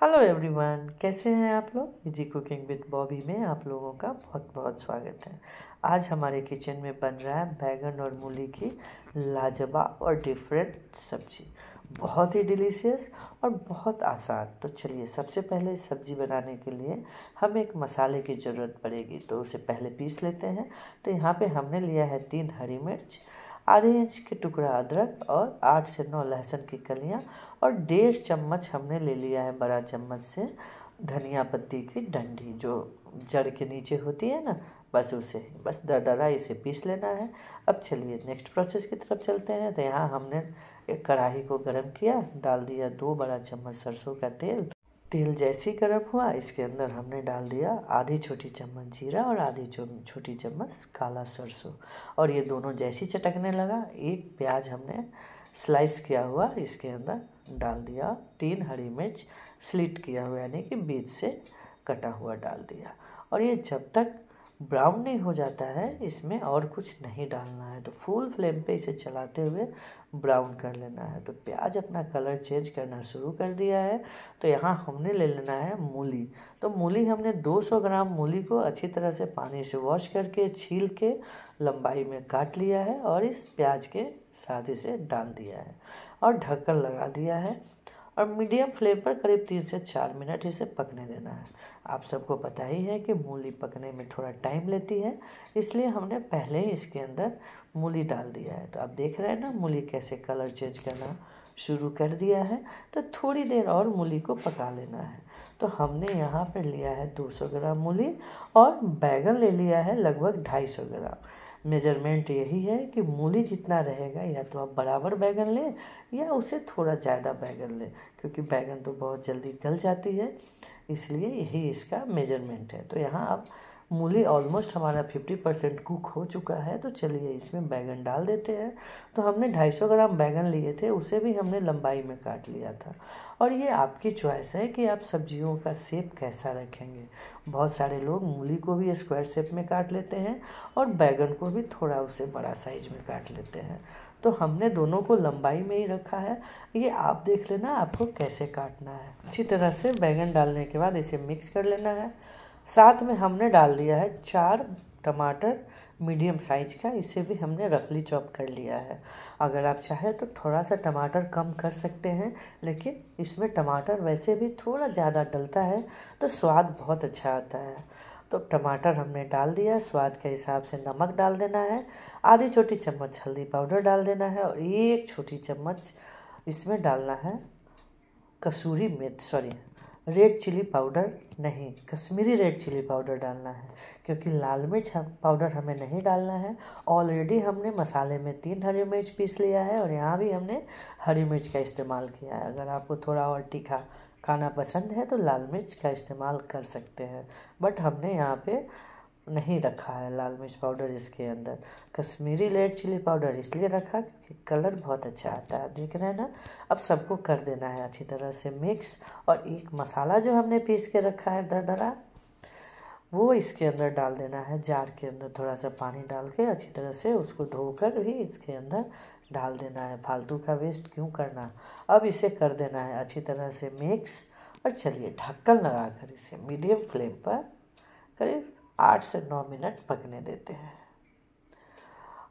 Hello everyone, कैसे हैं आप लोग। इजी कुकिंग विद बॉबी में आप लोगों का बहुत बहुत स्वागत है। आज हमारे किचन में बन रहा है बैगन और मूली की लाजवाब और डिफरेंट सब्जी। बहुत ही डिलीशियस और बहुत आसान। तो चलिए, सबसे पहले सब्जी बनाने के लिए हमें एक मसाले की ज़रूरत पड़ेगी, तो उसे पहले पीस लेते हैं। तो यहाँ पे हमने लिया है 3 हरी मिर्च, आधे इंच के टुकड़ा अदरक और 8 से 9 लहसुन की कलियां और 1.5 चम्मच हमने ले लिया है बड़ा चम्मच से धनिया पत्ती की डंडी, जो जड़ के नीचे होती है ना, बस दरदरा इसे पीस लेना है। अब चलिए नेक्स्ट प्रोसेस की तरफ चलते हैं। तो यहाँ हमने एक कढ़ाई को गर्म किया, डाल दिया 2 बड़ा चम्मच सरसों का तेल। तेल जैसे ही गर्म हुआ, इसके अंदर हमने डाल दिया आधी छोटी चम्मच जीरा और आधी छोटी चम्मच काला सरसों। और ये दोनों जैसे ही चटकने लगा, एक प्याज हमने स्लाइस किया हुआ इसके अंदर डाल दिया, 3 हरी मिर्च स्लिट किया हुआ यानी कि बीच से कटा हुआ डाल दिया। और ये जब तक ब्राउन नहीं हो जाता है, इसमें और कुछ नहीं डालना है। तो फुल फ्लेम पे इसे चलाते हुए ब्राउन कर लेना है। तो प्याज अपना कलर चेंज करना शुरू कर दिया है। तो यहाँ हमने ले लेना है मूली। तो मूली हमने 200 ग्राम मूली को अच्छी तरह से पानी से वॉश करके छील के लंबाई में काट लिया है और इस प्याज के साथ इसे डाल दिया है और ढक्कन लगा दिया है। और मीडियम फ्लेम पर करीब 3 से 4 मिनट इसे पकने देना है। आप सबको पता ही है कि मूली पकने में थोड़ा टाइम लेती है, इसलिए हमने पहले ही इसके अंदर मूली डाल दिया है। तो आप देख रहे हैं ना मूली कैसे कलर चेंज करना शुरू कर दिया है। तो थोड़ी देर और मूली को पका लेना है। तो हमने यहाँ पर लिया है 200 ग्राम मूली और बैगन ले लिया है लगभग 250 ग्राम। मेजरमेंट यही है कि मूली जितना रहेगा या तो आप बराबर बैगन लें या उसे थोड़ा ज़्यादा बैगन लें, क्योंकि बैगन तो बहुत जल्दी गल जाती है, इसलिए यही इसका मेजरमेंट है। तो यहाँ अब मूली ऑलमोस्ट हमारा 50% कुक हो चुका है। तो चलिए इसमें बैगन डाल देते हैं। तो हमने 250 ग्राम बैगन लिए थे, उसे भी हमने लंबाई में काट लिया था। और ये आपकी चॉइस है कि आप सब्जियों का शेप कैसा रखेंगे। बहुत सारे लोग मूली को भी स्क्वायर शेप में काट लेते हैं और बैगन को भी थोड़ा उसे बड़ा साइज में काट लेते हैं। तो हमने दोनों को लंबाई में ही रखा है। ये आप देख लेना आपको कैसे काटना है। अच्छी तरह से बैगन डालने के बाद इसे मिक्स कर लेना है। साथ में हमने डाल दिया है 4 टमाटर मीडियम साइज का, इसे भी हमने रफली चॉप कर लिया है। अगर आप चाहें तो थोड़ा सा टमाटर कम कर सकते हैं, लेकिन इसमें टमाटर वैसे भी थोड़ा ज़्यादा डलता है तो स्वाद बहुत अच्छा आता है। तो टमाटर हमने डाल दिया, स्वाद के हिसाब से नमक डाल देना है, आधी छोटी चम्मच हल्दी पाउडर डाल देना है और 1 छोटी चम्मच इसमें डालना है रेड चिली पाउडर नहीं, कश्मीरी रेड चिली पाउडर डालना है, क्योंकि लाल मिर्च पाउडर हमें नहीं डालना है। ऑलरेडी हमने मसाले में 3 हरी मिर्च पीस लिया है और यहाँ भी हमने हरी मिर्च का इस्तेमाल किया है। अगर आपको थोड़ा और तीखा खाना पसंद है तो लाल मिर्च का इस्तेमाल कर सकते हैं, बट हमने यहाँ पे नहीं रखा है लाल मिर्च पाउडर इसके अंदर। कश्मीरी रेड चिली पाउडर इसलिए रखा क्योंकि कलर बहुत अच्छा आता है, देख रहे हैं ना। अब सबको कर देना है अच्छी तरह से मिक्स। और एक मसाला जो हमने पीस के रखा है दरदरा, वो इसके अंदर डाल देना है। जार के अंदर थोड़ा सा पानी डाल के अच्छी तरह से उसको धोकर भी इसके अंदर डाल देना है, फालतू का वेस्ट क्यों करना। अब इसे कर देना है अच्छी तरह से मिक्स। और चलिए ढक्कन लगाकर इसे मीडियम फ्लेम पर करीब 8 से 9 मिनट पकने देते हैं।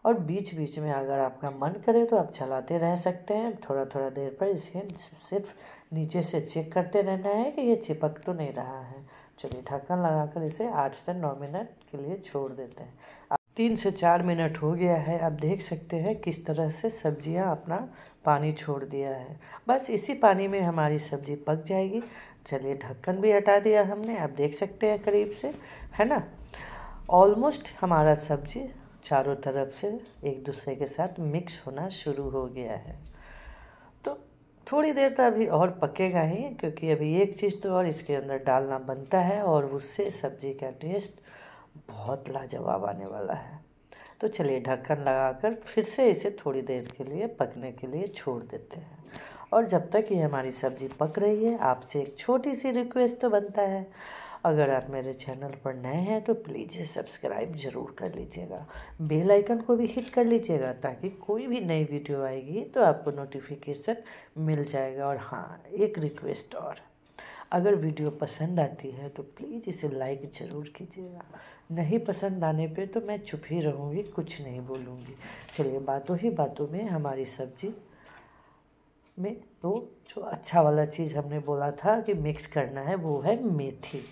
और बीच बीच में अगर आपका मन करे तो आप चलाते रह सकते हैं। थोड़ा थोड़ा देर पर इसे सिर्फ नीचे से चेक करते रहना है कि ये चिपक तो नहीं रहा है। चलिए ढक्कन लगाकर इसे 8 से 9 मिनट के लिए छोड़ देते हैं। 3 से 4 मिनट हो गया है। आप देख सकते हैं किस तरह से सब्जियां अपना पानी छोड़ दिया है। बस इसी पानी में हमारी सब्जी पक जाएगी। चलिए ढक्कन भी हटा दिया हमने, आप देख सकते हैं करीब से, है ना। ऑलमोस्ट हमारा सब्जी चारों तरफ से एक दूसरे के साथ मिक्स होना शुरू हो गया है। तो थोड़ी देर तक अभी और पकेगा ही, क्योंकि अभी एक चीज़ तो और इसके अंदर डालना बनता है और उससे सब्जी का टेस्ट बहुत लाजवाब आने वाला है। तो चलिए ढक्कन लगाकर फिर से इसे थोड़ी देर के लिए पकने के लिए छोड़ देते हैं। और जब तक ये हमारी सब्ज़ी पक रही है, आपसे एक छोटी सी रिक्वेस्ट तो बनता है, अगर आप मेरे चैनल पर नए हैं तो प्लीज़ सब्सक्राइब ज़रूर कर लीजिएगा, बेल आइकन को भी हिट कर लीजिएगा, ताकि कोई भी नई वीडियो आएगी तो आपको नोटिफिकेशन मिल जाएगा। और हाँ, एक रिक्वेस्ट और, अगर वीडियो पसंद आती है तो प्लीज़ इसे लाइक ज़रूर कीजिएगा। नहीं पसंद आने पे तो मैं चुप ही रहूँगी, कुछ नहीं बोलूँगी। चलिए बातों ही बातों में हमारी सब्जी में तो जो अच्छा वाला चीज़ हमने बोला था कि मिक्स करना है वो है मेथी।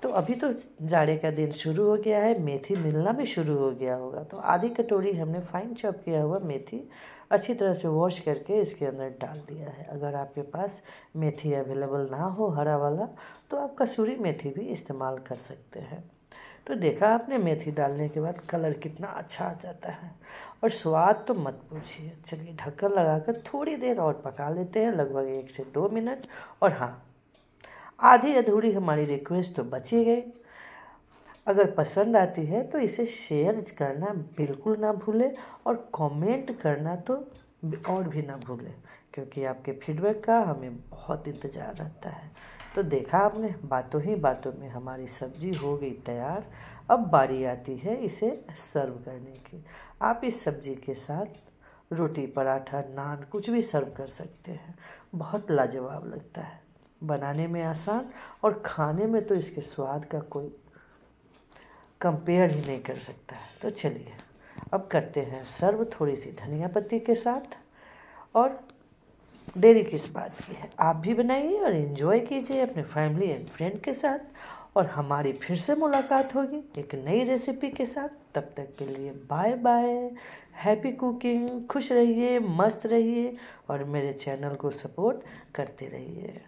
तो अभी तो जाड़े का दिन शुरू हो गया है, मेथी मिलना भी शुरू हो गया होगा। तो आधी कटोरी हमने फाइन चॉप किया हुआ मेथी अच्छी तरह से वॉश करके इसके अंदर डाल दिया है। अगर आपके पास मेथी अवेलेबल ना हो हरा वाला तो आप कसूरी मेथी भी इस्तेमाल कर सकते हैं। तो देखा आपने मेथी डालने के बाद कलर कितना अच्छा आ जाता है और स्वाद तो मत पूछिए। चलिए ढक्कन लगाकर थोड़ी देर और पका लेते हैं, लगभग 1 से 2 मिनट। और हाँ, आधी अधूरी हमारी रिक्वेस्ट तो बच ही गई। अगर पसंद आती है तो इसे शेयर करना बिल्कुल ना भूलें और कमेंट करना तो और भी ना भूलें, क्योंकि आपके फीडबैक का हमें बहुत इंतज़ार रहता है। तो देखा आपने, बातों ही बातों में हमारी सब्जी हो गई तैयार। अब बारी आती है इसे सर्व करने की। आप इस सब्जी के साथ रोटी, पराठा, नान कुछ भी सर्व कर सकते हैं। बहुत लाजवाब लगता है, बनाने में आसान और खाने में तो इसके स्वाद का कोई कंपेयर ही नहीं कर सकता है। तो चलिए अब करते हैं सर्व थोड़ी सी धनिया पत्ती के साथ। और देरी किस बात की है, आप भी बनाइए और एंजॉय कीजिए अपने फैमिली एंड फ्रेंड के साथ। और हमारी फिर से मुलाकात होगी एक नई रेसिपी के साथ। तब तक के लिए बाय बाय, हैप्पी कुकिंग, खुश रहिए, मस्त रहिए और मेरे चैनल को सपोर्ट करते रहिए।